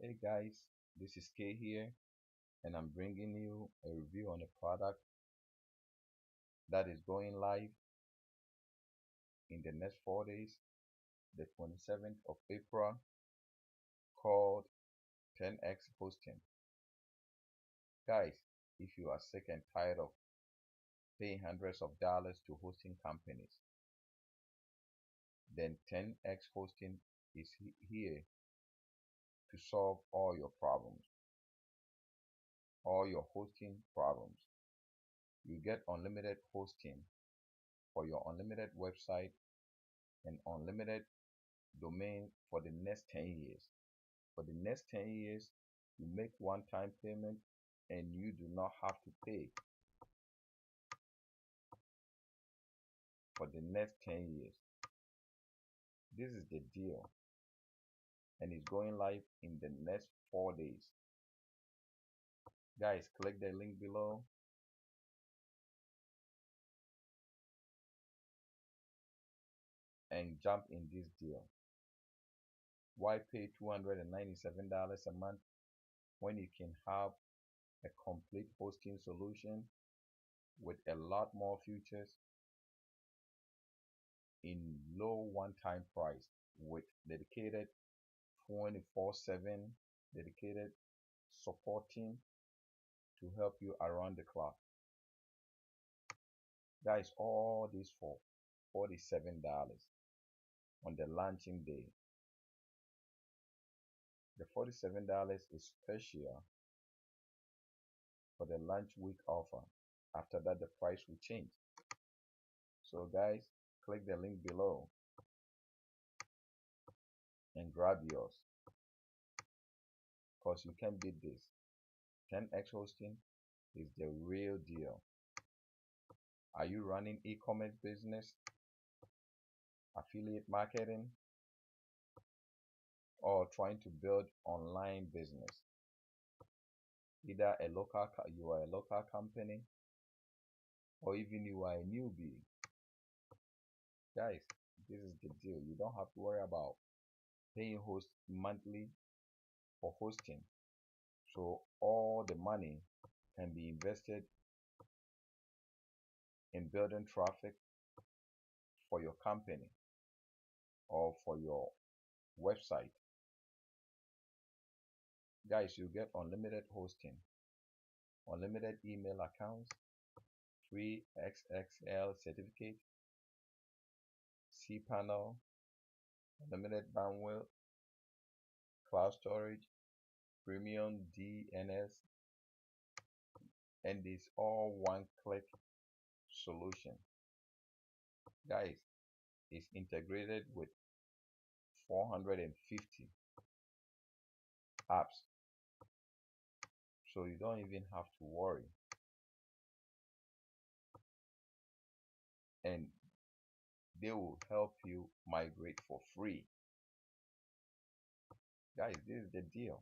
Hey guys, this is K here, and I'm bringing you a review on a product that is going live in the next 4 days, the 27th of April, called 10x Hosting. Guys, if you are sick and tired of paying hundreds of dollars to hosting companies, then 10x Hosting is here to solve all your problems, all your hosting problems. You get unlimited hosting for your unlimited website and unlimited domain for the next 10 years. For the next 10 years, you make one-time payment and you do not have to pay for the next 10 years. This is the deal, and it's going live in the next 4 days. Guys, click the link below and jump in this deal. Why pay $297 a month when you can have a complete hosting solution with a lot more features in low one-time price with dedicated 24/7 dedicated support team to help you around the clock. Guys, all this for $47 on the launching day. The $47 is special for the launch week offer. After that, the price will change. So guys, click the link below and grab yours, because you can beat this. 10x Hosting is the real deal. Are you running e-commerce business, affiliate marketing, or trying to build online business? Either you are a local company, or even you are a newbie. Guys, this is the deal. You don't have to worry about paying host monthly for hosting. So all the money can be invested in building traffic for your company or for your website. Guys, you get unlimited hosting, unlimited email accounts, free XXL certificate, cPanel, unlimited bandwidth, cloud storage, premium DNS, and it's all one-click solution. Guys, it's integrated with 450 apps, so you don't even have to worry. And they will help you migrate for free. Guys, this is the deal.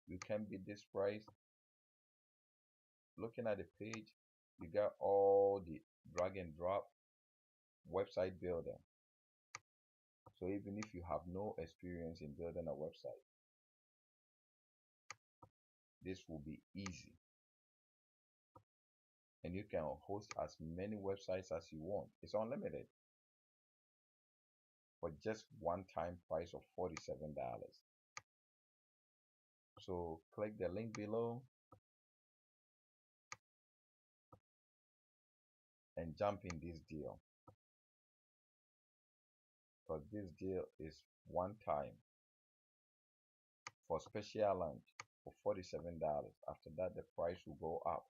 You can beat this price. Looking at the page, you got all the drag and drop website builder. So even if you have no experience in building a website, this will be easy. And you can host as many websites as you want. It's unlimited for just one-time price of $47. So click the link below and jump in this deal, because this deal is one time for special launch for $47. After that, the price will go up.